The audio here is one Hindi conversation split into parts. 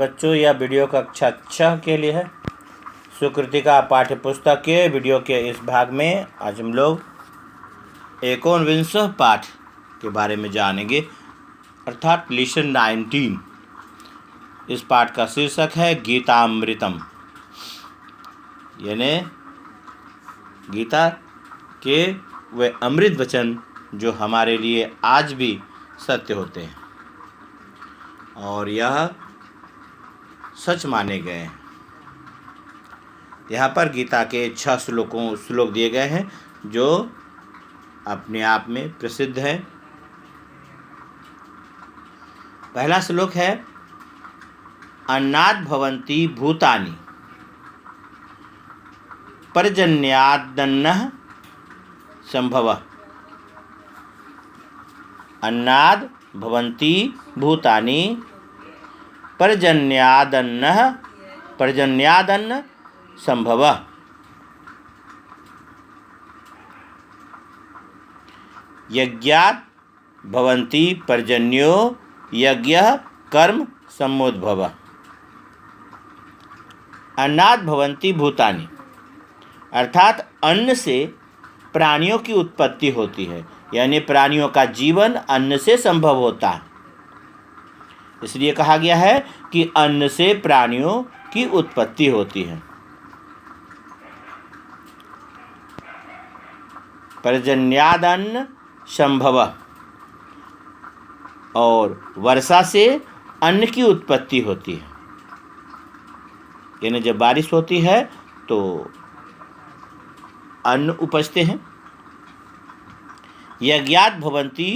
बच्चों, यह वीडियो कक्षा 6 के लिए है। सुकृतिका पाठ्य पुस्तक के वीडियो के इस भाग में आज हम लोग 19 पाठ के बारे में जानेंगे, अर्थात लेसन 19। इस पाठ का शीर्षक है गीतामृतम, यानी गीता के वे अमृत वचन जो हमारे लिए आज भी सत्य होते हैं और यह सच माने गए हैं। यहाँ पर गीता के 6 श्लोक दिए गए हैं जो अपने आप में प्रसिद्ध हैं। पहला श्लोक है अन्नाद् भवन्ति भूतानि पर्जन्यादन्नः संभवः। अन्नाद् भवन्ति भूतानि पर्जन्यादन्न संभवः। यज्ञात् भवन्ति पर्जन्यो यज्ञः कर्म सम्मोद्भवः। अन्नाद् भवन्ति भूतानि अर्थात अन्न से प्राणियों की उत्पत्ति होती है, यानी प्राणियों का जीवन अन्न से संभव होता है। इसलिए कहा गया है कि अन्न से प्राणियों की उत्पत्ति होती है। पर्जन्यादन्न संभवः, और वर्षा से अन्न की उत्पत्ति होती है, यानी जब बारिश होती है तो अन्न उपजते हैं। यज्ञात् भवन्ति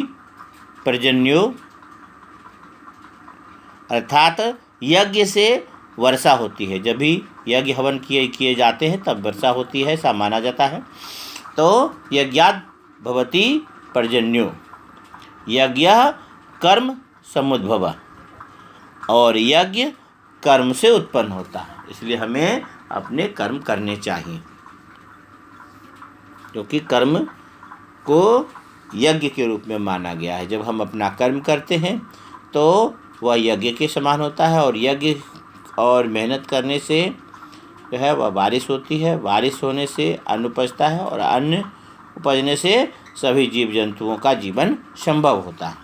पर्जन्यो अर्थात यज्ञ से वर्षा होती है। जब भी यज्ञ हवन किए जाते हैं तब वर्षा होती है, ऐसा माना जाता है। तो यज्ञात् भवति पर्जन्यो, यज्ञ कर्म समुद्भव, और यज्ञ कर्म से उत्पन्न होता है। इसलिए हमें अपने कर्म करने चाहिए, क्योंकि कर्म को यज्ञ के रूप में माना गया है। जब हम अपना कर्म करते हैं तो वह यज्ञ के समान होता है, और यज्ञ और मेहनत करने से जो है वह बारिश होती है। बारिश होने से अन्न उपजता है, और अन्न उपजने से सभी जीव जंतुओं का जीवन संभव होता है।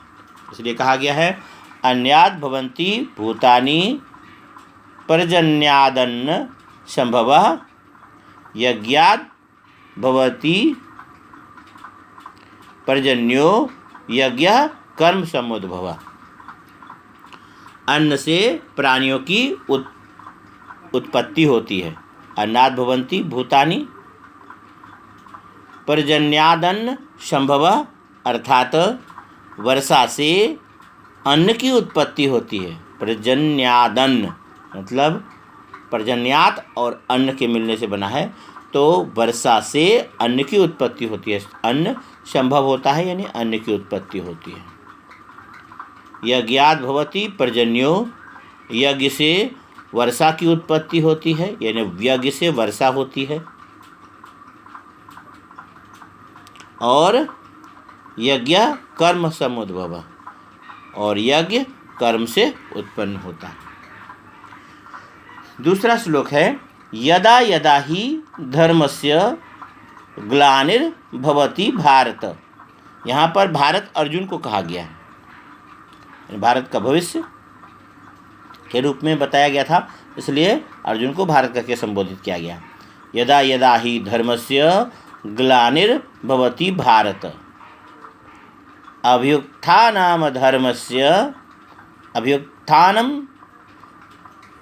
इसलिए कहा गया है अन्याद् भवन्ति भूतानि पर्जन्यादन्न संभवः। यज्ञाद् भवति पर्जन्यो यज्ञः कर्म समुद्भवः। अन्न से प्राणियों की उत्पत्ति होती है। अन्नाद् भवन्ति भूतानि पर्जन्यादन्न संभवः, अर्थात वर्षा से अन्न की उत्पत्ति होती है। पर्जन्यादन्न मतलब पर्जन्यात और अन्न के मिलने से बना है, तो वर्षा से अन्न की उत्पत्ति होती है। अन्न संभव होता है, यानी अन्न की उत्पत्ति होती है। यज्ञाद् भवति पर्जन्यो, यज्ञ से वर्षा की उत्पत्ति होती है, यानी यज्ञ से वर्षा होती है। और यज्ञ कर्म समुद्भव, और यज्ञ कर्म से उत्पन्न होता है। दूसरा श्लोक है यदा यदा ही धर्मस्य ग्लानिर्भवति भारत। यहाँ पर भारत अर्जुन को कहा गया है, भारत का भविष्य के रूप में बताया गया था, इसलिए अर्जुन को भारत करके संबोधित किया गया। यदा यदा ही धर्मस्य ग्लानिर्भवति भारत अभ्युत्थानम धर्मस्य, अभ्युत्थानम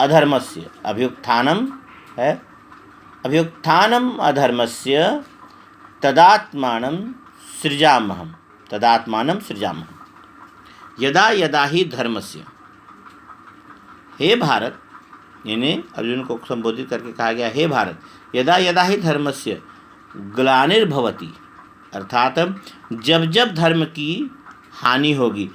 अधर्मस्य, अभ्युत्थानम है अभ्युत्थानम अधर्मस्य तदात्मानं सृजाम्यहम्, तदात्मानं सृजाम्यहम्। यदा यदा ही धर्मस्य, हे भारत, यानी अर्जुन को संबोधित करके कहा गया हे भारत, यदा यदा ही धर्मस्य ग्लानिर्भवति, अर्थात जब जब धर्म की हानि होगी,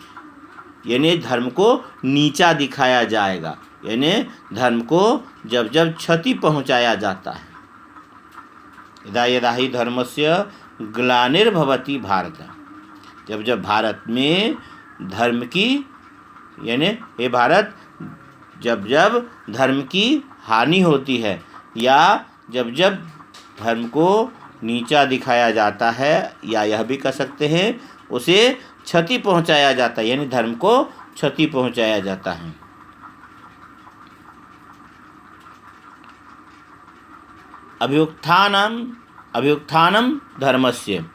यानी धर्म को नीचा दिखाया जाएगा, यानी धर्म को जब जब क्षति पहुंचाया जाता है। यदा यदा ही धर्मस्य ग्लानिर्भवति भारत, जब जब भारत में धर्म की, यानी हे भारत जब जब धर्म की हानि होती है या जब जब धर्म को नीचा दिखाया जाता है, या यह भी कह सकते हैं उसे क्षति पहुंचाया जाता है, यानी धर्म को क्षति पहुंचाया जाता है। अभ्युत्थानम धर्मस्य,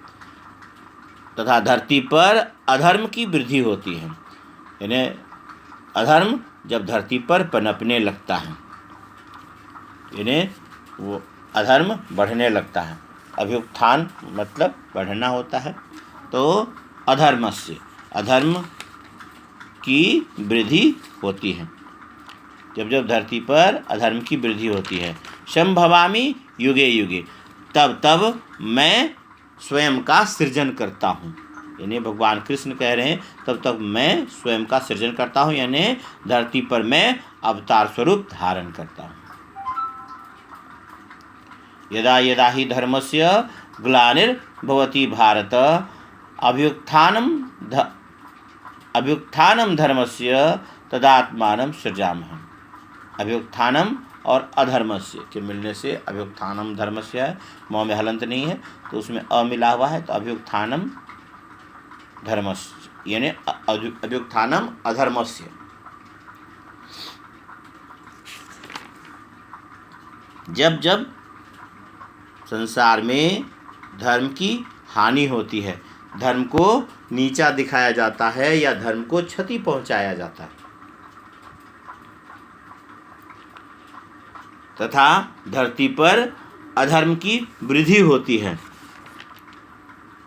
तथा धरती पर अधर्म की वृद्धि होती है, यानी अधर्म जब धरती पर पनपने लगता है, यानी वो अधर्म बढ़ने लगता है। अभ्युत्थान मतलब बढ़ना होता है, तो अधर्मस्य, अधर्म की वृद्धि होती है, जब जब धरती पर अधर्म की वृद्धि होती है। संभवामि युगे युगे, तब तब मैं स्वयं का सृजन करता हूँ, यानी भगवान कृष्ण कह रहे हैं तब तक मैं स्वयं का सृजन करता हूँ, यानी धरती पर मैं अवतार स्वरूप धारण करता हूँ। यदा यदा हि धर्मस्य ग्लानिर्भवति भारत अभ्युत्थानम धर्मस्य तदात्मानं सृजामः। अभ्युत्थानम और अधर्मस्य के मिलने से अभ्युत्थानम धर्मस्य है, म में हलंत नहीं है तो उसमें अ मिला हुआ है, तो अभ्युत्थानम धर्मस्य यानी अभ्युत्थानम अधर्मस्य। जब जब संसार में धर्म की हानि होती है, धर्म को नीचा दिखाया जाता है या धर्म को क्षति पहुंचाया जाता है, तथा धरती पर अधर्म की वृद्धि होती है,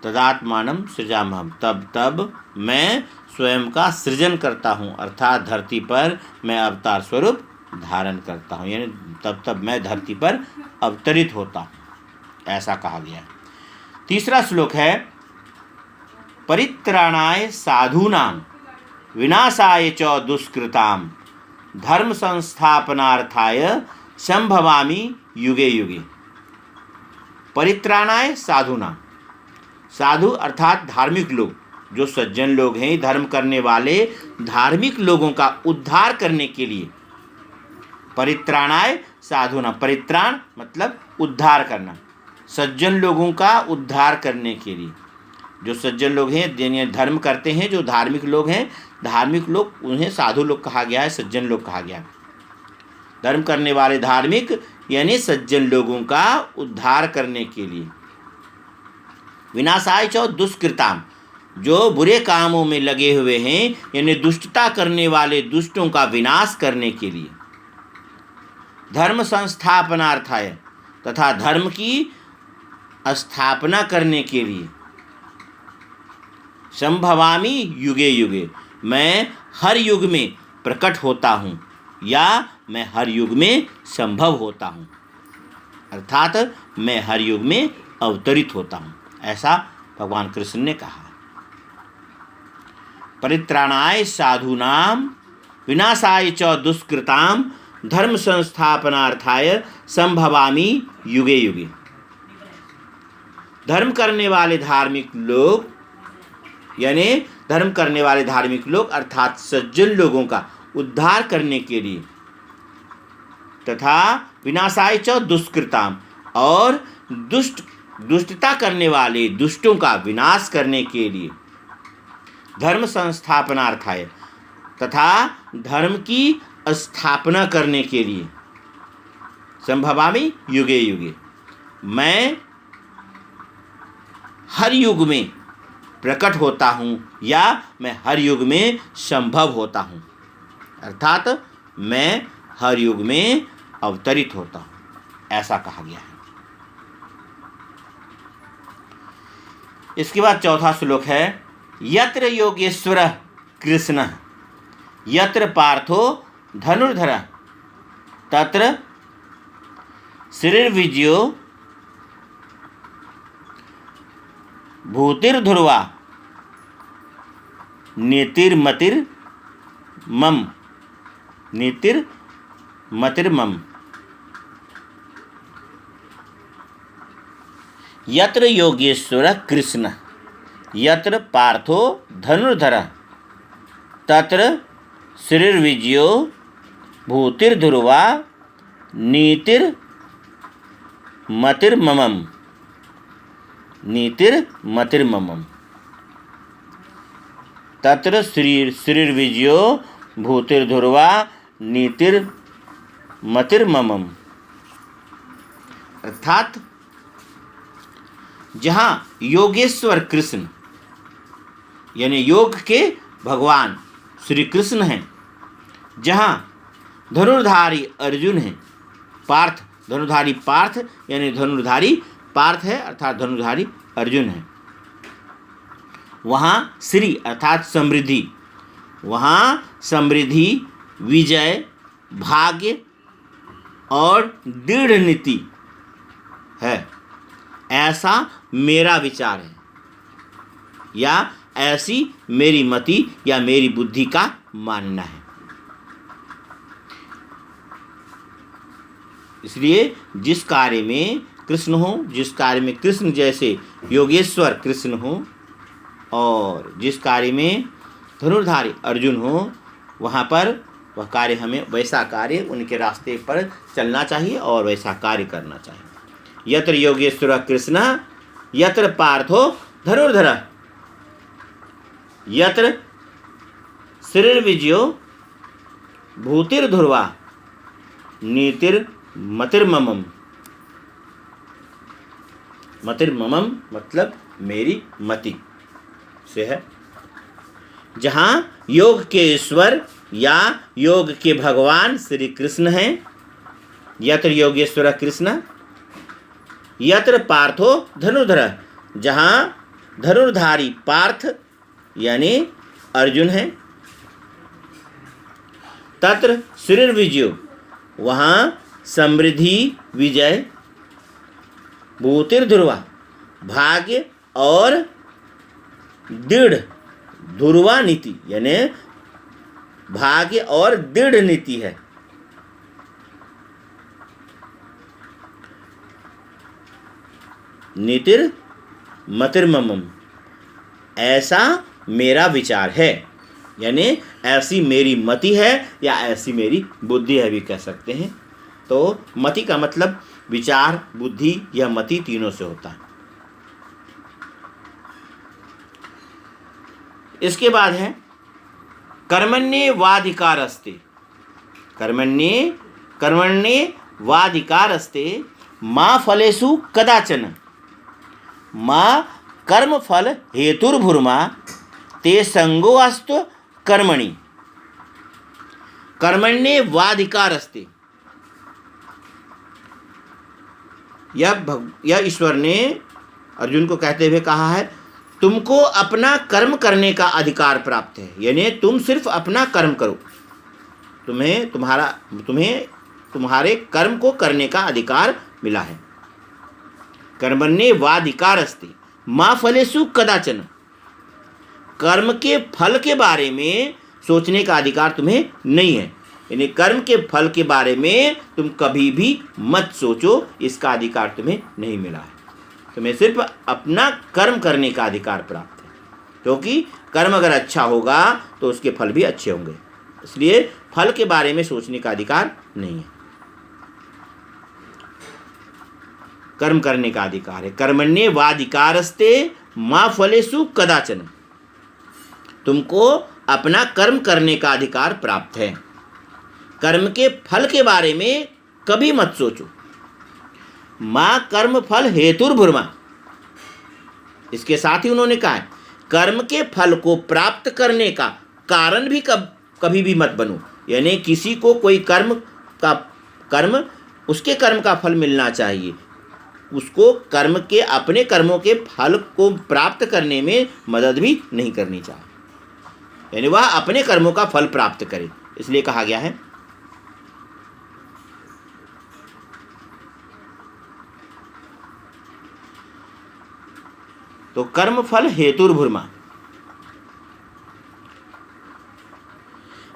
तदात्मानं सृजाम्यहम्, तब तब मैं स्वयं का सृजन करता हूँ, अर्थात धरती पर मैं अवतार स्वरूप धारण करता हूँ, यानी तब तब मैं धरती पर अवतरित होता हूँ, ऐसा कहा गया है। तीसरा श्लोक है, परित्राणाय साधूनां विनाशाय च दुष्कृतां धर्म संस्थापनार्थाय संभवामि युगे युगे। परित्राणाय साधूनां, साधु अर्थात धार्मिक लोग, जो सज्जन लोग हैं, धर्म करने वाले धार्मिक लोगों का उद्धार करने के लिए। परित्राणाय साधूनां, परित्राण मतलब उद्धार करना, सज्जन लोगों का उद्धार करने के लिए। जो सज्जन लोग हैं, जिन्हें धर्म करते हैं, जो धार्मिक लोग हैं, धार्मिक लोग उन्हें साधु लोग कहा गया है, सज्जन लोग कहा गया है। धर्म करने वाले धार्मिक यानी सज्जन लोगों का उद्धार करने के लिए। विनाशाय च दुष्कृताम, जो बुरे कामों में लगे हुए हैं, यानी दुष्टता करने वाले दुष्टों का विनाश करने के लिए। धर्म संस्थापनार्थाय, तथा धर्म की स्थापना करने के लिए। संभवामि युगे युगे, मैं हर युग में प्रकट होता हूँ या मैं हर युग में संभव होता हूँ, अर्थात मैं हर युग में अवतरित होता हूँ, ऐसा भगवान कृष्ण ने कहा। परित्राणाय साधूनां विनाशाय च दुष्कृतां धर्म संस्थापनार्थाय संभवामि युगे युगे। धर्म करने वाले धार्मिक लोग यानी धर्म करने वाले धार्मिक लोग अर्थात सज्जन लोगों का उद्धार करने के लिए, तथा विनाशाय च दुष्कृताम, और दुष्टता करने वाले दुष्टों का विनाश करने के लिए। धर्म संस्थापनार्थाय, तथा धर्म की स्थापना करने के लिए। संभवामि युगे युगे, मैं हर युग में प्रकट होता हूँ या मैं हर युग में संभव होता हूँ, अर्थात मैं हर युग में अवतरित होता हूँ, ऐसा कहा गया है। इसके बाद चौथा श्लोक है, यत्र योगेश्वरः कृष्णः यत्र पार्थो धनुर्धरः तत्र श्रीर्विजयो भूतिर्ध्रुवा नीतिर्मतिर्मम। यत्र योगेश्वरः कृष्णः यत्र पार्थो धनुर्धरः तत्र श्रीर्विजयो भूतिर्ध्रुवा नीतिर्मतिर्ममम्। नीतिर्मतिर्ममम्। तत्र श्रीर्विजयो भूतिर्ध्रुवा नीतिर्मतिर्ममम्। अर्थात जहाँ योगेश्वर कृष्ण यानी योग के भगवान श्री कृष्ण हैं, जहाँ धनुर्धारी अर्जुन हैं, पार्थ धनुर्धारी पार्थ यानी धनुर्धारी पार्थ है अर्थात धनुर्धारी अर्जुन है, वहाँ श्री अर्थात समृद्धि, वहाँ समृद्धि, विजय, भाग्य और दृढ़ नीति है, ऐसा मेरा विचार है या ऐसी मेरी मति या मेरी बुद्धि का मानना है। इसलिए जिस कार्य में कृष्ण हो, जिस कार्य में कृष्ण जैसे योगेश्वर कृष्ण हो और जिस कार्य में धनुर्धारी अर्जुन हो, वहाँ पर वह कार्य हमें वैसा कार्य उनके रास्ते पर चलना चाहिए और वैसा कार्य करना चाहिए। यत्र योगेश्वर कृष्ण यत्र पार्थो धनुर्धर यत्र श्रीर्विजयो भूतिर्ध्रुवा नीतिर्मतिर्ममम्। मतिर्ममम् मतलब मेरी मति से है। जहाँ योग के ईश्वर या योग के भगवान श्री कृष्ण हैं, यत्र योगेश्वर कृष्ण यत्र पार्थो धनुर्धर, जहाँ धनुर्धारी पार्थ यानी अर्जुन है, तत्र श्रीर्विजयो वहाँ समृद्धि, विजय, भूतिर्ध्रुवा भाग्य और दृढ़, ध्रुवा नीति यानी भाग्य और दृढ़ नीति है। नीतिर्मतिर्ममम् ऐसा मेरा विचार है, यानी ऐसी मेरी मति है या ऐसी मेरी बुद्धि है भी कह सकते हैं। तो मति का मतलब विचार, बुद्धि या मति तीनों से होता है। इसके बाद है कर्मण्येवाधिकारस्ते। कर्मण्येवाधिकारस्ते मा फलेषु कदाचन मा कर्म फल हेतुर्भुर्मा ते संगो अस्तु कर्मणि। कर्मण्येवाधिकारस्ते, यह ईश्वर ने अर्जुन को कहते हुए कहा है तुमको अपना कर्म करने का अधिकार प्राप्त है, यानी तुम सिर्फ अपना कर्म करो, तुम्हें तुम्हारे कर्म को करने का अधिकार मिला है। कर्मण्येवाधिकारस्ते मा फलेषु कदाचन, कर्म के फल के बारे में सोचने का अधिकार तुम्हें नहीं है, यानी कर्म के फल के बारे में तुम कभी भी मत सोचो, इसका अधिकार तुम्हें नहीं मिला है। तुम्हें सिर्फ अपना कर्म करने का अधिकार प्राप्त है, क्योंकि कर्म अगर अच्छा होगा तो उसके फल भी अच्छे होंगे, इसलिए फल के बारे में सोचने का अधिकार नहीं है, कर्म करने का अधिकार है। कर्मण्येवाधिकारस्ते मा फलेषु कदाचन, तुमको अपना कर्म करने का अधिकार प्राप्त है, कर्म के फल के बारे में कभी मत सोचो। माँ कर्म फल हेतुर्भुर्मा, इसके साथ ही उन्होंने कहा है कर्म के फल को प्राप्त करने का कारण भी कभी भी मत बनो, यानी किसी को कोई उसके कर्म का फल मिलना चाहिए, उसको अपने कर्मों के फल को प्राप्त करने में मदद भी नहीं करनी चाहिए, यानी वह अपने कर्मों का फल प्राप्त करे, इसलिए कहा गया है। तो कर्म फल हेतुर्भुर्मा,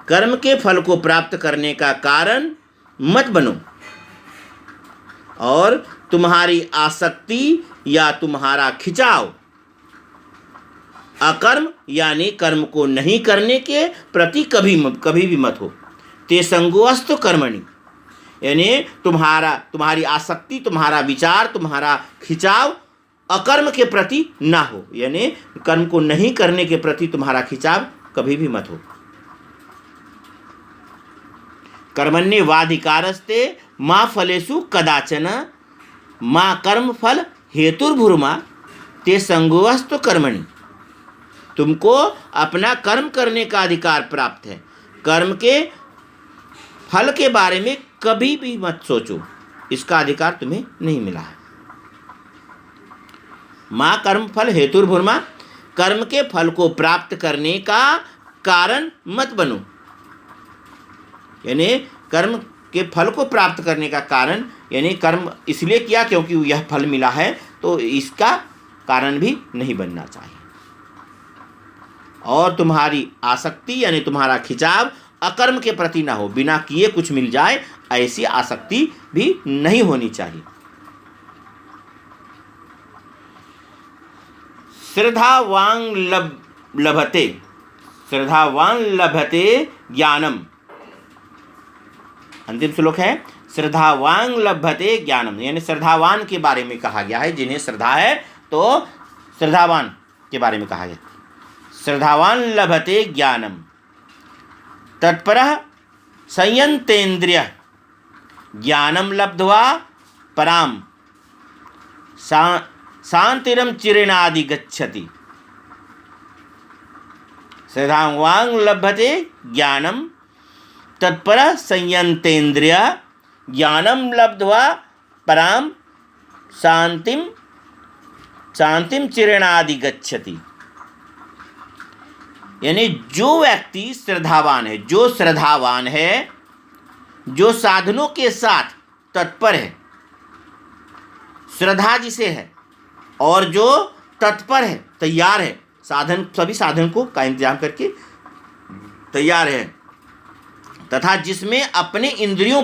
कर्म के फल को प्राप्त करने का कारण मत बनो, और तुम्हारी आसक्ति या तुम्हारा खिंचाव अकर्म यानी कर्म को नहीं करने के प्रति कभी भी मत हो। ते संगोऽस्तु कर्मणि, यानी तुम्हारी आसक्ति, तुम्हारा विचार, तुम्हारा खिंचाव अकर्म के प्रति ना हो, यानी कर्म को नहीं करने के प्रति तुम्हारा खिंचाव कभी भी मत हो। कर्मण्येवाधिकारस्ते मा फलेषु कदाचन मा कर्म फल हेतुर्भुर्मा ते संगोऽस्तु कर्मणि। तुमको अपना कर्म करने का अधिकार प्राप्त है, कर्म के फल के बारे में कभी भी मत सोचो, इसका अधिकार तुम्हें नहीं मिला है। माँ कर्म फल हेतुर्भुर्मा, कर्म के फल को प्राप्त करने का कारण मत बनो, यानी कर्म के फल को प्राप्त करने का कारण, यानी कर्म इसलिए किया क्योंकि यह फल मिला है, तो इसका कारण भी नहीं बनना चाहिए। और तुम्हारी आसक्ति यानी तुम्हारा खिंचाव अकर्म के प्रति ना हो, बिना किए कुछ मिल जाए ऐसी आसक्ति भी नहीं होनी चाहिए। श्रद्धावान लभते, श्रद्धावान लभते ज्ञानम, अंतिम श्लोक है श्रद्धावान लभते ज्ञानम, यानी श्रद्धावान के बारे में कहा गया है, जिन्हें श्रद्धा है तो श्रद्धावान के बारे में कहा गया। श्रद्धावान लभते ज्ञानम तत्परः संयंतेन्द्रिय ज्ञानम लब्ध्वा पराम शांतिरम चिरेणादि गच्छति। श्रद्धावान लभते ज्ञानम तत्परः संयंतेन्द्रिय ज्ञानम लब्ध्वा पराम शांतिम चिरेणादि गच्छति, यानी जो व्यक्ति श्रद्धावान है, जो श्रद्धावान है, जो साधनों के साथ तत्पर है, श्रद्धा जिसे है और जो तत्पर है, तैयार है, साधन सभी साधन को का इंतजाम करके तैयार है, तथा जिसने अपनी इंद्रियों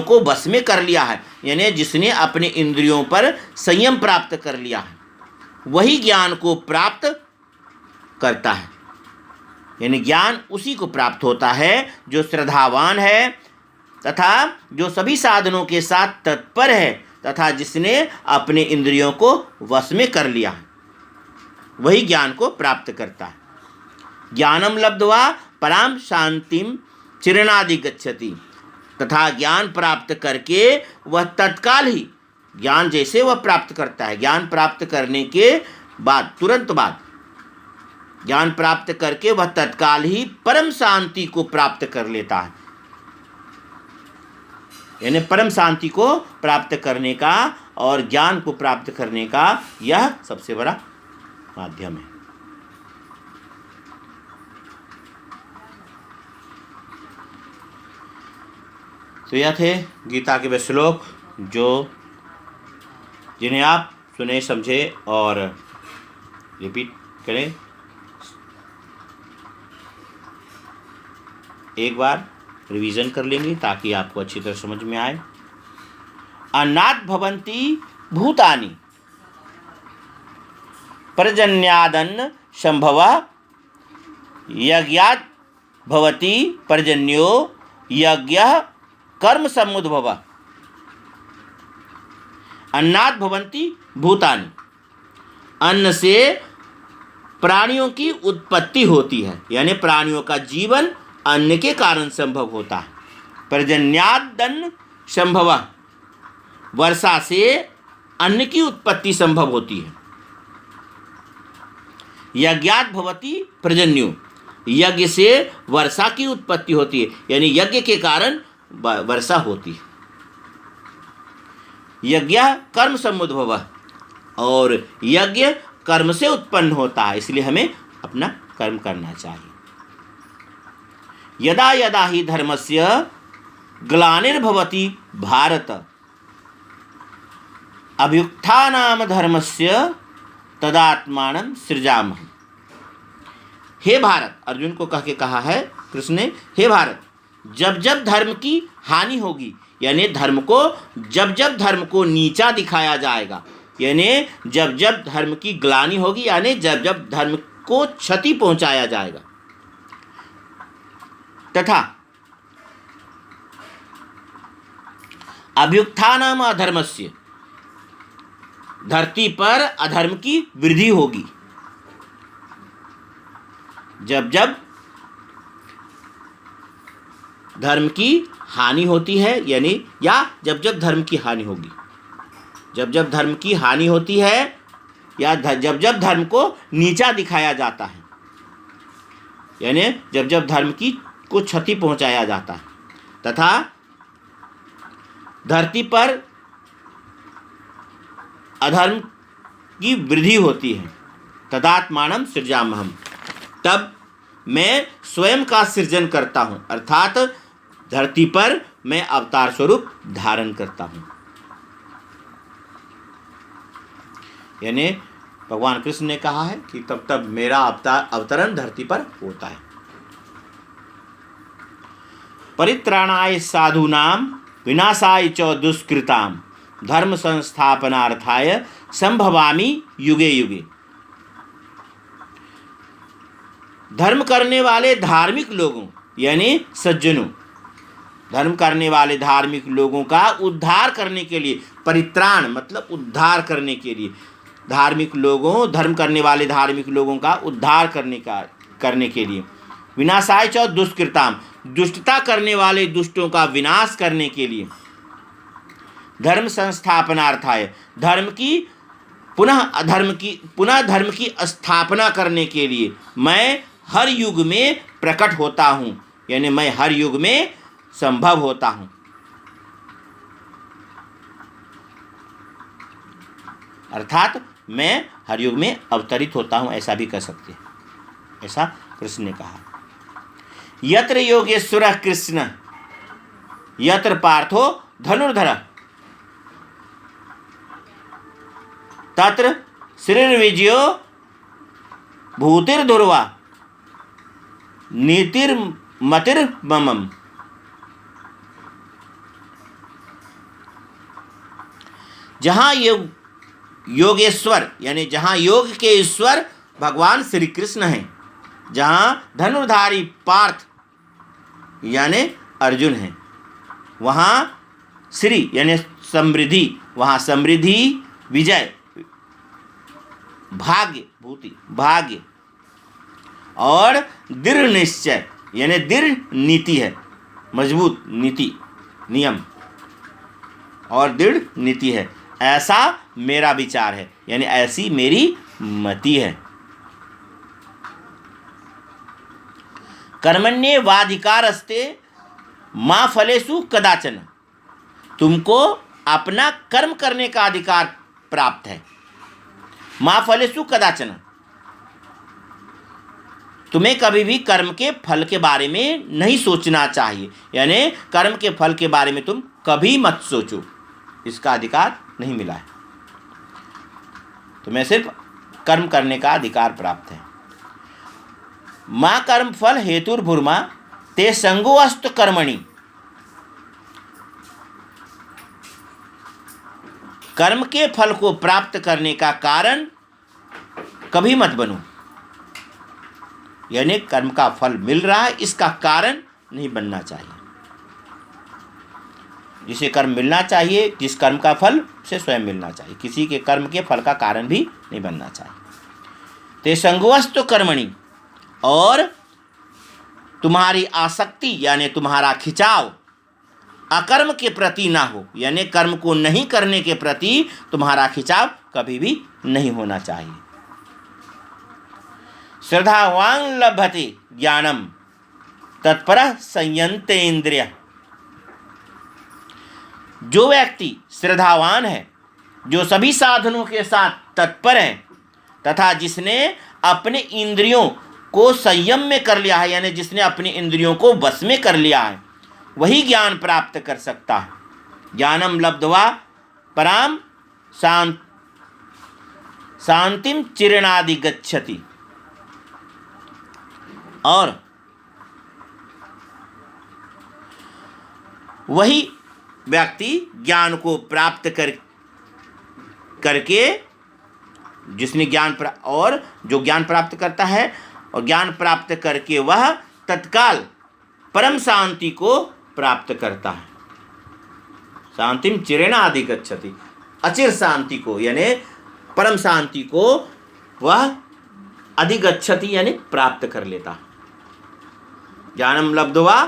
को बस में कर लिया है, यानी जिसने अपने इंद्रियों पर संयम प्राप्त कर लिया है, वही ज्ञान को प्राप्त करता है। यानी ज्ञान उसी को प्राप्त होता है जो श्रद्धावान है तथा जो सभी साधनों के साथ तत्पर है तथा जिसने अपने इंद्रियों को वश में कर लिया है, वही ज्ञान को प्राप्त करता है। ज्ञानम लब्ध्वा पराम शांतिम चिरेणादि गच्छति, तथा ज्ञान प्राप्त करके वह तत्काल ही, ज्ञान जैसे वह प्राप्त करता है, ज्ञान प्राप्त करने के बाद तुरंत बाद ज्ञान प्राप्त करके वह तत्काल ही परम शांति को प्राप्त कर लेता है। यानी परम शांति को प्राप्त करने का और ज्ञान को प्राप्त करने का यह सबसे बड़ा माध्यम है। तो यह थे गीता के वे श्लोक जिन्हें आप सुने, समझे और रिपीट करें। एक बार रिवीजन कर लेंगे ताकि आपको अच्छी तरह समझ में आए। अन्नात् भवन्ति भूतानि पर्जन्यादन्न संभवः यज्ञात् भवति पर्जन्यो यज्ञः कर्म समुद्भवः। अन्नात् भवन्ति भूतानि, अन्न से प्राणियों की उत्पत्ति होती है, यानी प्राणियों का जीवन अन्न के कारण संभव होता है। पर्जन्यादन्न संभवः, वर्षा से अन्न की उत्पत्ति संभव होती है। यज्ञात् भवति पर्जन्यो, यज्ञ से वर्षा की उत्पत्ति होती है, यानी यज्ञ के कारण वर्षा होती है। यज्ञ कर्म समुद्भवः, और यज्ञ कर्म से उत्पन्न होता है, इसलिए हमें अपना कर्म करना चाहिए। यदा यदा हि धर्मस्य ग्लानिर्भवति भारत अभ्युत्थानाम धर्मस्य तदात्मानं सृजामः। हे भारत, अर्जुन को कह के कहा है कृष्ण ने, हे भारत, जब जब धर्म की हानि होगी, यानी धर्म को नीचा दिखाया जाएगा, यानी जब जब धर्म की ग्लानि होगी, यानी जब जब धर्म को क्षति पहुंचाया जाएगा, तथा अभ्युत्थानम अधर्मस्य, धरती पर अधर्म की वृद्धि होगी। जब जब धर्म की हानि होती है, यानी या जब जब धर्म की हानि होगी, जब जब धर्म की हानि होती है या जब जब धर्म को नीचा दिखाया जाता है, यानी जब जब धर्म की को क्षति पहुंचाया जाता है, तथा धरती पर अधर्म की वृद्धि होती है, तदात्मानं सृजाम्यहम्, तब मैं स्वयं का सृजन करता हूँ, अर्थात धरती पर मैं अवतार स्वरूप धारण करता हूँ। यानी भगवान कृष्ण ने कहा है कि तब तब मेरा अवतरण धरती पर होता है। परित्राणाय साधूनां विनाशाय च दुष्कृतां धर्म संस्थापनार्थाय संभवामि युगे युगे। धर्म करने वाले धार्मिक लोगों यानी सज्जनों, धर्म करने वाले धार्मिक लोगों का उद्धार करने के लिए, परित्राण मतलब उद्धार करने के लिए, धार्मिक लोगों, धर्म करने वाले धार्मिक लोगों का उद्धार करने के लिए, विनाशाय च दुष्कृताम, दुष्टता करने वाले दुष्टों का विनाश करने के लिए, धर्म संस्थापनार्थाय, धर्म की पुनः धर्म की स्थापना करने के लिए मैं हर युग में प्रकट होता हूँ, यानी मैं हर युग में संभव होता हूँ। अर्थात मैं हर युग में अवतरित होता हूँ, ऐसा भी कह सकते हैं। ऐसा कृष्ण ने कहा। यत्र योगेश्वरः कृष्ण यत्र पार्थो धनुर्धरः तत्र श्रीर्विजयो भूतिर्ध्रुवा नीतिर्मतिर्ममम्। जहाँ योगेश्वर यानी जहाँ योग के ईश्वर भगवान श्री कृष्ण हैं, जहाँ धनुर्धारी पार्थ यानी अर्जुन हैं, वहाँ श्री यानी समृद्धि, वहाँ समृद्धि, विजय, भाग्य, भूति भाग्य, और दृढ़ निश्चय यानी दृढ़ नीति है, मजबूत नीति नियम और दृढ़ नीति है, ऐसा मेरा विचार है, यानी ऐसी मेरी मति है। कर्मण्येवाधिकारस्ते मा फलेषु कदाचन, तुमको अपना कर्म करने का अधिकार प्राप्त है। मा फलेषु कदाचन, तुम्हें कभी भी कर्म के फल के बारे में नहीं सोचना चाहिए, यानी कर्म के फल के बारे में तुम कभी मत सोचो, इसका अधिकार नहीं मिला है। तुम्हें सिर्फ कर्म करने का अधिकार प्राप्त है। माँ कर्म फल हेतुर्भुर्मा ते संगोऽस्तु कर्मणि, कर्म के फल को प्राप्त करने का कारण कभी मत बनो, यानी कर्म का फल मिल रहा है इसका कारण नहीं बनना चाहिए। जिसे कर्म मिलना चाहिए, जिस कर्म का फल से स्वयं मिलना चाहिए, किसी के कर्म के फल का कारण भी नहीं बनना चाहिए। ते संगोऽस्तु कर्मणि, और तुम्हारी आसक्ति यानी तुम्हारा खिंचाव अकर्म के प्रति ना हो, यानी कर्म को नहीं करने के प्रति तुम्हारा खिंचाव कभी भी नहीं होना चाहिए। श्रद्धावान लभते ज्ञानम तत्परः संयन्ते इंद्रियः, जो व्यक्ति श्रद्धावान है, जो सभी साधनों के साथ तत्पर है, तथा जिसने अपने इंद्रियों को संयम में कर लिया है, यानी जिसने अपनी इंद्रियों को वश में कर लिया है, वही ज्ञान प्राप्त कर सकता है। ज्ञानम लब्ध्वा पराम शांतिम चिरणादि गच्छति, और वही व्यक्ति ज्ञान को प्राप्त करके जिसने जो ज्ञान प्राप्त करता है और ज्ञान प्राप्त करके वह तत्काल परम शांति को प्राप्त करता है। शांतिम चिरेण अधिगच्छति, अचिर शांति को यानी परम शांति को वह अधिगच्छति यानी प्राप्त कर लेता। ज्ञानम लब्ध्वा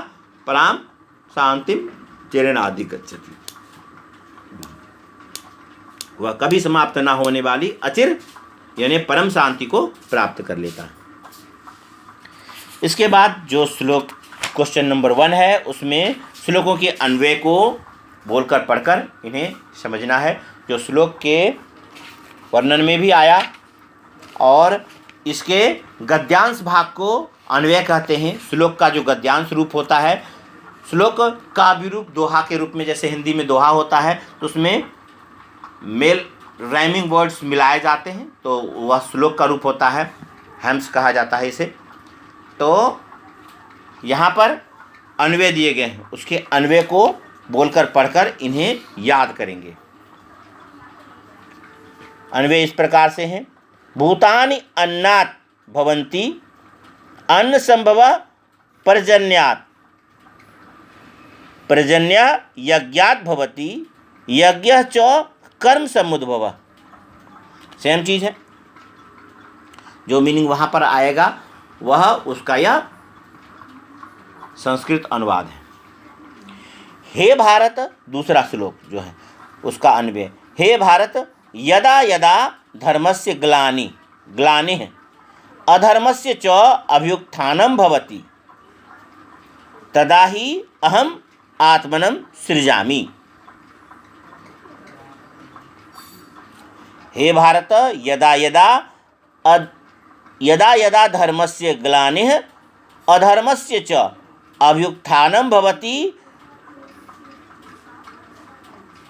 पराम शांतिम चिरेण अधिगच्छति, वह कभी समाप्त ना होने वाली अचिर यानी परम शांति को प्राप्त कर लेता है। इसके बाद जो श्लोक क्वेश्चन नंबर 1 है, उसमें श्लोकों के अन्वय को बोलकर पढ़कर इन्हें समझना है, जो श्लोक के वर्णन में भी आया और इसके गद्यांश भाग को अन्वय कहते हैं। श्लोक का जो गद्यांश रूप होता है, श्लोक काव्य रूप दोहा के रूप में, जैसे हिंदी में दोहा होता है तो उसमें मेल राइमिंग वर्ड्स मिलाए जाते हैं, तो वह श्लोक का रूप होता है, हेम्स कहा जाता है इसे। तो यहाँ पर अन्वय दिए गए हैं, उसके अन्वय को बोलकर पढ़कर इन्हें याद करेंगे। अन्वय इस प्रकार से हैं। भूतानि अन्नात् भवन्ति, अन्न संभव पर्जन्यात्, पर्जन्य यज्ञात् भवति, यज्ञ च कर्म समुद्भव। सेम चीज है, जो मीनिंग वहां पर आएगा वह उसका यह संस्कृत अनुवाद है। हे भारत, दूसरा श्लोक जो है उसका अन्वय, हे भारत यदा यदा धर्मस्य ग्लानि, ग्लानिः अधर्मस्य च अभ्युत्थानं भवति, तदा ही अहम आत्मनं सृजामि। हे भारत यदा यदा धर्मस्य ग्लानिः अधर्मस्य च अभ्युत्थानं भवति,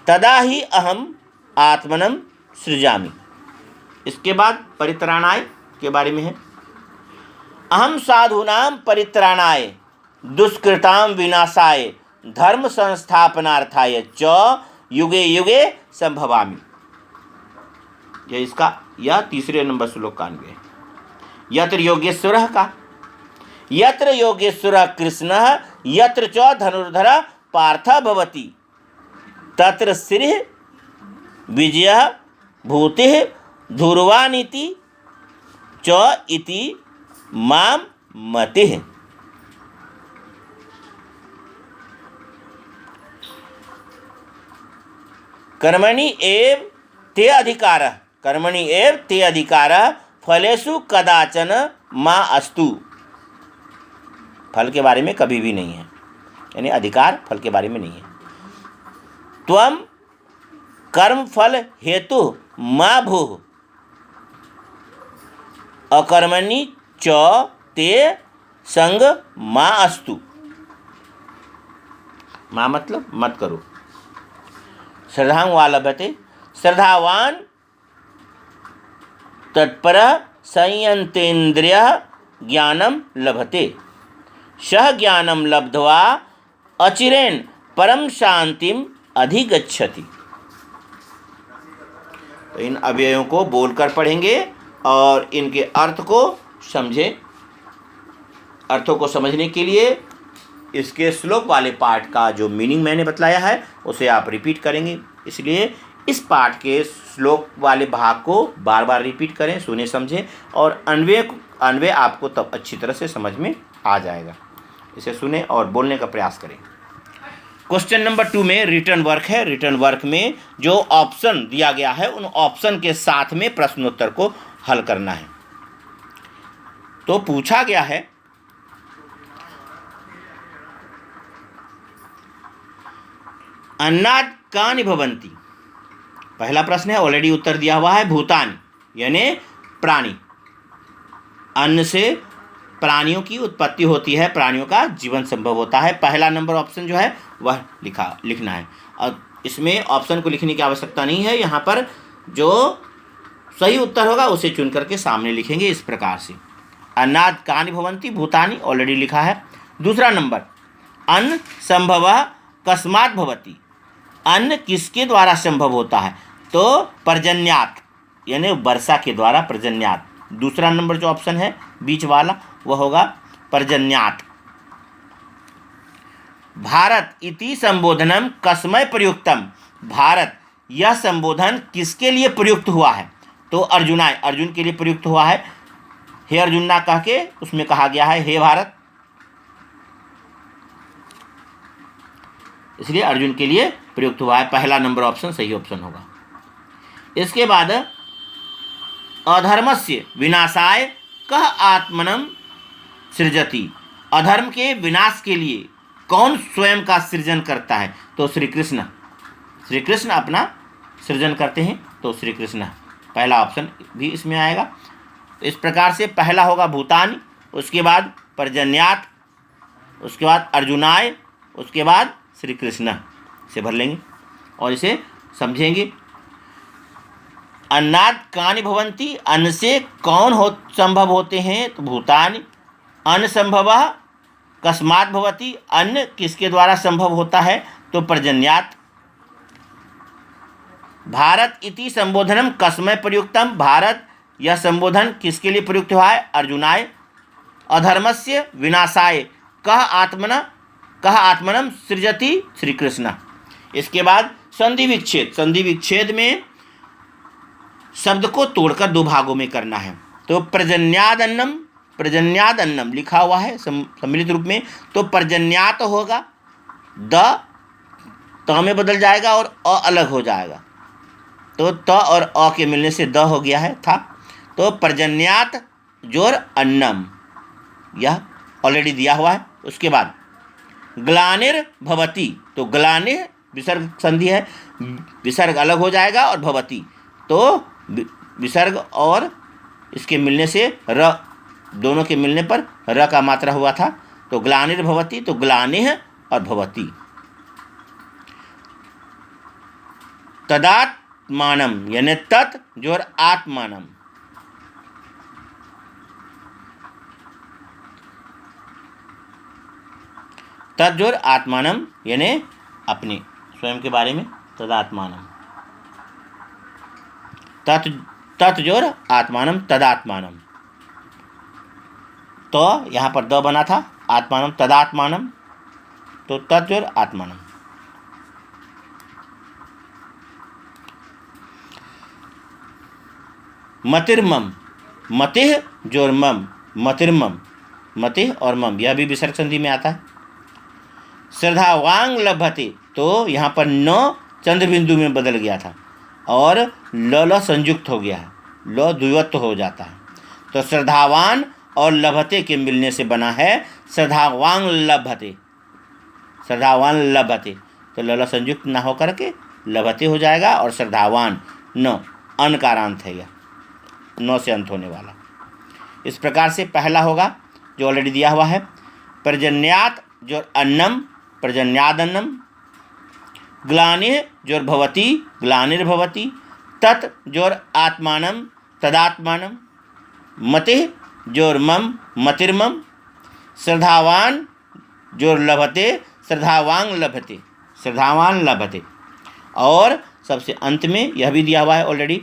तदा ही अहम आत्मनं सृजामि। इसके बाद परित्राणाय के बारे में है। अहम साधूनां परित्राणाय दुष्कृतां विनाशाय धर्म संस्थापनार्थाय च युगे युगे संभवामि। यह तीसरे नंबर श्लोक का अन्वय है। यत्र योगेश्वरः का, यत्र योगेश्वरः कृष्णः यत्र च धनुर्धरः पार्थः भवति, तत्र श्रीः विजयः भूतिः धूर्वानीति च इति मां मतिः। कर्मणि एव ते अधिकारः, कर्मणि एव ते अधिकारः फलेषु कदाचन मा अस्तु। फल के बारे में कभी भी नहीं है, यानी अधिकार फल के बारे में नहीं है। त्वं कर्म फल हेतु मा भूः, अकर्मणि च ते संग मा अस्तु। मा मतलब मत करो। श्रद्धां वा लभते, श्रद्धावान तत्पर संयंतेन्द्रिय ज्ञानम लभते, सह ज्ञानम लब्ध्वा अचिरेण परम शांतिम अधिगच्छति। तो इन अव्ययों को बोलकर पढ़ेंगे और इनके अर्थ को समझें। अर्थों को समझने के लिए इसके श्लोक वाले पाठ का जो मीनिंग मैंने बतलाया है उसे आप रिपीट करेंगे। इसलिए इस पाठ के श्लोक वाले भाग को बार बार रिपीट करें, सुने समझें, और अन्वय आपको तब अच्छी तरह से समझ में आ जाएगा। इसे सुने और बोलने का प्रयास करें। क्वेश्चन नंबर 2 में रिटर्न वर्क है। रिटर्न वर्क में जो ऑप्शन दिया गया है उन ऑप्शन के साथ में प्रश्नोत्तर को हल करना है। तो पूछा गया है, अन्नात् कानि भवन्ति। पहला प्रश्न है, ऑलरेडी उत्तर दिया हुआ है, भूतानि यानी प्राणी। अन्न से प्राणियों की उत्पत्ति होती है, प्राणियों का जीवन संभव होता है। पहला नंबर ऑप्शन जो है वह लिखना है। और इसमें ऑप्शन को लिखने की आवश्यकता नहीं है, यहाँ पर जो सही उत्तर होगा उसे चुन करके सामने लिखेंगे इस प्रकार से। अन्नात् कानि भवन्ति, भूतानि ऑलरेडी लिखा है। दूसरा नंबर, अन्न संभवः कस्मात् भवति, अन्न किसके द्वारा संभव होता है, तो पर्जन्यात् यानी वर्षा के द्वारा, पर्जन्यात्। दूसरा नंबर जो ऑप्शन है बीच वाला वह होगा पर्जन्यात्। भारत इति संबोधनम कस्मै प्रयुक्तम, भारत यह संबोधन किसके लिए प्रयुक्त हुआ है? तो अर्जुनाय, अर्जुन के लिए प्रयुक्त हुआ है। हे अर्जुन ना कह के उसमें कहा गया है हे भारत, इसलिए अर्जुन के लिए प्रयुक्त हुआ है। पहला नंबर ऑप्शन सही ऑप्शन होगा। इसके बाद अधर्मस्य विनाशाय कह आत्मनम सृजति, अधर्म के विनाश के लिए कौन स्वयं का सृजन करता है? तो श्री कृष्ण, श्री कृष्ण अपना सृजन करते हैं, तो श्री कृष्ण पहला ऑप्शन भी इसमें आएगा। इस प्रकार से पहला होगा भूतानि, उसके बाद पर्जन्यात, उसके बाद अर्जुनाय, उसके बाद श्री कृष्ण से भर लेंगे और इसे समझेंगे। अन्नाद कानि भवन्ति, अन्न से कौन संभव होते हैं? तो भूतानि। अन्न संभवः कस्मात् भवति, अन्न किसके द्वारा संभव होता है? तो पर्जन्यात। भारत इति संबोधनम कस्मै प्रयुक्तम, भारत यह संबोधन किसके लिए प्रयुक्त हुआ है? अर्जुनाय। अधर्मस्य विनाशाय कह आत्मनम सृजति, श्री कृष्ण। इसके बाद संधि विच्छेद, संधि विच्छेद में शब्द को तोड़कर दो भागों में करना है। तो पर्जन्यादन्नम, पर्जन्यादन्नम लिखा हुआ है सम्मिलित रूप में, तो पर्जन्यात होगा, त में बदल जाएगा और अ अलग हो जाएगा, तो त और अ के मिलने से द हो गया है था। तो पर्जन्यात जोर अन्नम, यह ऑलरेडी दिया हुआ है। उसके बाद ग्लानिर भवति, तो ग्लानिर विसर्ग संधि है, विसर्ग अलग हो जाएगा और भवति, तो विसर्ग और इसके मिलने से र, दोनों के मिलने पर र का मात्रा हुआ था, तो ग्लानिर भवति, तो ग्लानिः और भवति। तदात्मानम यानी तत् जोर आत्मानम, तज्जोर आत्मानम यानी अपने स्वयं के बारे में, तदात्मानम, तत्जोर आत्मानम तदात्मानम। तो यहाँ पर द बना था, आत्मानम तदात्मानम, तो तत्जोर आत्मानम। मतिर्मम, मतिः जोर मम, मतिर्मम, मतिः और मम यह भी विसर्ग संधि में आता है। श्रद्धावांग लभते, तो यहाँ पर न चंद्र बिंदु में बदल गया था और ल संयुक्त हो गया है, ल द्वित्व हो जाता है, तो श्रद्धावान और लभते के मिलने से बना है श्रद्धावांग लभते, श्रद्धावान लभते, तो ल संयुक्त ना होकर के लभते हो जाएगा और श्रद्धावान न अनकारांत है, यह न से अंत होने वाला। इस प्रकार से पहला होगा जो ऑलरेडी दिया हुआ है, पर्जन्यात जो अन्नम, पर्जन्यादन्नम, ग्लानिः जोर भवति, ग्लानिर्भवति, तत् जोर आत्मानम, तदात्मानम, मतिः जोर मम, मतिर्मम, श्रद्धावान जोर लभते, श्रद्धावांग लभते, श्रद्धावान लभते। और सबसे अंत में यह भी दिया हुआ है ऑलरेडी,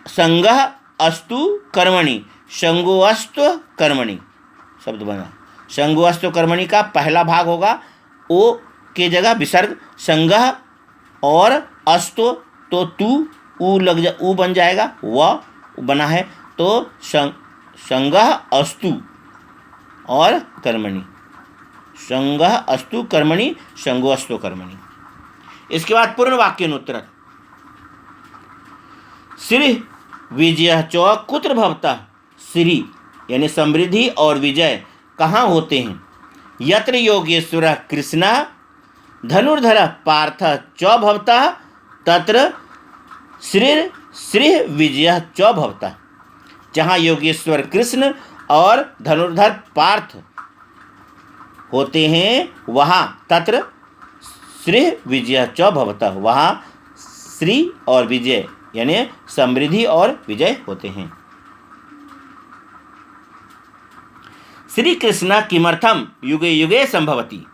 संगः अस्तु कर्मणि, संगोऽस्तु कर्मणि शब्द बना। संगोऽस्तु कर्मणि का पहला भाग होगा ओ के जगह विसर्ग संगः और अस्तु, तो तू ऊ लग जा, ऊ बन जाएगा, व बना है, तो संगः अस्तु और कर्मणि, संगः अस्तु कर्मणि, संगोऽस्तु कर्मणि। इसके बाद पूर्ण वाक्यानुत्तर, श्री विजय च कुत्र भवतः, श्री यानी समृद्धि और विजय कहाँ होते हैं? यत्र योगेश्वरः कृष्णः धनुर्धरः पार्थः च भवतः तत्र श्री विजयः च भवतः, जहाँ योगेश्वर कृष्ण और धनुर्धर पार्थ होते हैं वहाँ तत्र श्री विजयः च भवतः, वहाँ श्री और विजय यानी समृद्धि और विजय होते हैं। श्री कृष्ण किमर्थम युगे युगे संभवति,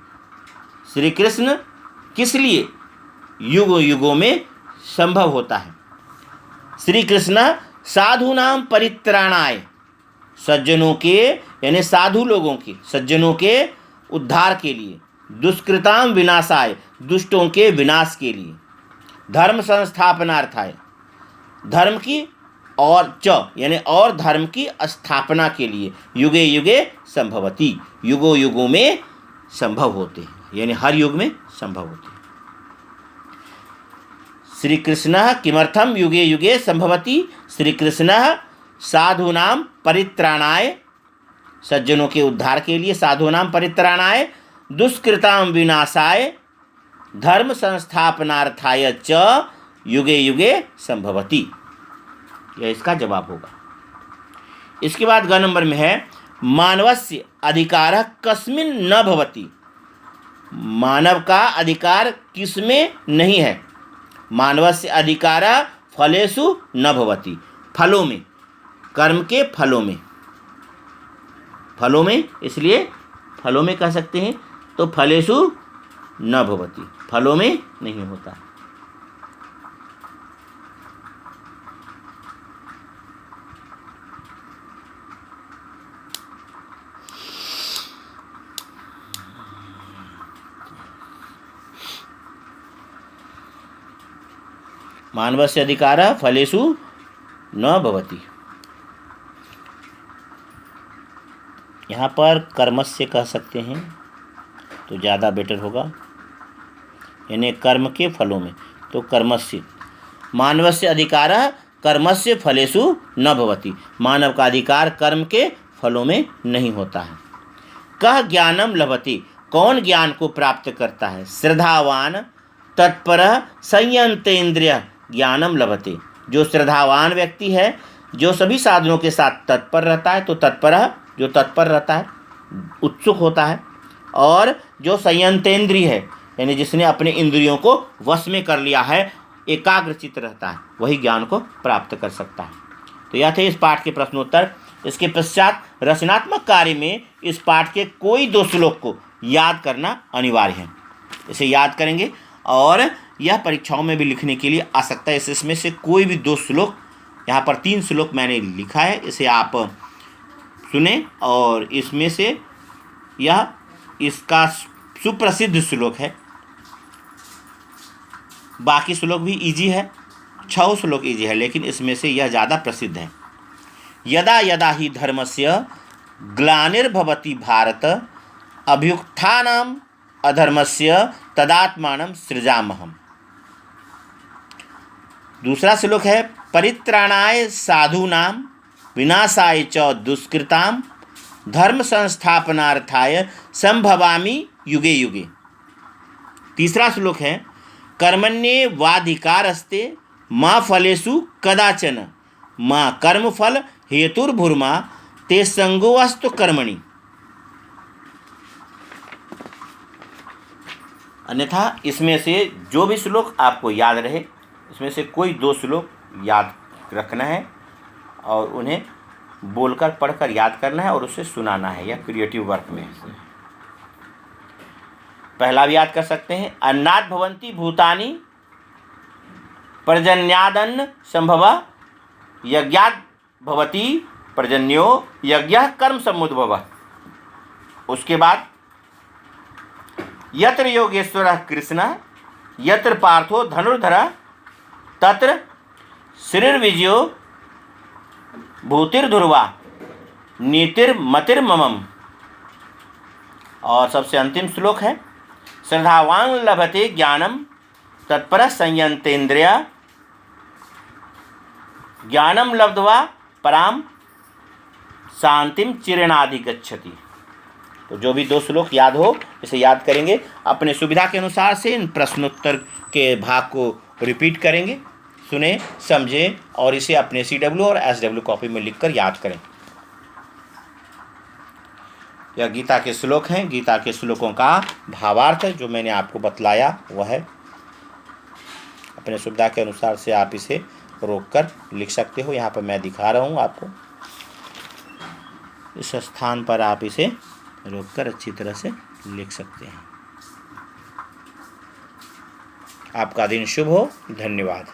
श्री कृष्ण किस लिए युग युगों में संभव होता है? श्री कृष्ण साधूनां परित्राणाय, सज्जनों के यानी साधु लोगों के, सज्जनों के उद्धार के लिए, दुष्कृताम विनाशाय, दुष्टों के विनाश के लिए, धर्म संस्थापनार्थाय, धर्म की और च यानी और धर्म की स्थापना के लिए, युगे युगे संभवती, युगों युगों में संभव होते हैं, यानी हर युग में संभव होते हैं। श्री कृष्ण किमर्थम युगे युगे संभवती, श्री कृष्ण साधूनां परित्राणाय, सज्जनों के उद्धार के लिए, साधूनां परित्राणाय, दुष्कृतां विनाशाय, धर्म संस्थापनार्थाय च युगे युगे संभवती। यह इसका जवाब होगा। इसके बाद ग नंबर में है मानवस्य अधिकारः कस्मिन् न भवति, मानव का अधिकार किसमें नहीं है। मानवस्य अधिकारः फलेषु न भवति, फलों में, कर्म के फलों में, फलों में, इसलिए फलों में कह सकते हैं, तो फलेषु न भवति, फलों में नहीं होता। मानवस्य अधिकारः फलेषु न भवति। यहाँ पर कर्मस्य कह सकते हैं तो ज़्यादा बेटर होगा, यानी कर्म के फलों में, तो कर्मस्य, मानवस्य अधिकारः कर्मस्य फलेषु न भवति, मानव का अधिकार कर्म के फलों में नहीं होता है। कः ज्ञानम लभति, कौन ज्ञान को प्राप्त करता है। श्रद्धावान तत्परः संयंतेन्द्रियः ज्ञानम लभते, जो श्रद्धावान व्यक्ति है, जो सभी साधनों के साथ तत्पर रहता है, तो तत्परः जो तत्पर रहता है, उत्सुक होता है, और जो संयंतेन्द्रिय है, यानी जिसने अपने इंद्रियों को वश में कर लिया है, एकाग्रचित रहता है, वही ज्ञान को प्राप्त कर सकता है। तो यह थे इस पाठ के प्रश्नोत्तर। इसके पश्चात रचनात्मक कार्य में इस पाठ के कोई 2 श्लोक को याद करना अनिवार्य है। इसे याद करेंगे और यह परीक्षाओं में भी लिखने के लिए आ सकता है। इसमें से कोई भी 2 श्लोक, यहाँ पर 3 श्लोक मैंने लिखा है, इसे आप सुने, और इसमें से यह इसका सुप्रसिद्ध श्लोक है। बाकी श्लोक भी इजी है, 6 श्लोक इजी है, लेकिन इसमें से यह ज़्यादा प्रसिद्ध है। यदा यदा ही धर्मस्य ग्लानिर्भवति भारत, अभ्युत्थानम् अधर्मस्य तदात्मानं सृजाम्यहम्। दूसरा श्लोक है परित्राणाय साधूनां विनाशाय च दुष्कृतां, धर्म संस्थापनार्थाय संभवामि युगे युगे। तीसरा श्लोक है कर्मण्येवाधिकारस्ते मा फलेषु कदाचन, मा कर्मफल हेतुर्भूर्मा ते संगोऽस्तु कर्मणि। अन्यथा इसमें से जो भी श्लोक आपको याद रहे, इसमें से कोई 2 श्लोक याद रखना है और उन्हें बोलकर पढ़कर याद करना है और उसे सुनाना है। यह क्रिएटिव वर्क में है। पहला भी याद कर सकते हैं, अन्नात् भवन्ति भूतानि पर्जन्यादन्न संभवा, यज्ञात् भवति पर्जन्यो यज्ञः कर्म समुद्भवः। उसके बाद यत्र योगेश्वरः कृष्णः यत्र पार्थो धनुर्धरः तत्र श्रीर्विजयो भूतिर्ध्रुवा नीतिर्मतिर्ममम्। और सबसे अंतिम श्लोक है श्रद्धावान लभते ज्ञानम तत्परः संयंतेन्द्रिया, ज्ञानम लब्ध्वा पराम शांतिम चिरेणाधिगच्छति। तो जो भी 2 श्लोक याद हो, इसे याद करेंगे, अपने सुविधा के अनुसार से इन प्रश्नोत्तर के भाग को रिपीट करेंगे, सुने, समझें और इसे अपने CW और SW कॉपी में लिखकर याद करें। यह गीता के श्लोक हैं। गीता के श्लोकों का भावार्थ जो मैंने आपको बतलाया वह है। अपने सुविधा के अनुसार से आप इसे रोककर लिख सकते हो। यहाँ पर मैं दिखा रहा हूँ आपको, इस स्थान पर आप इसे रोककर अच्छी तरह से लिख सकते हैं। आपका दिन शुभ हो। धन्यवाद।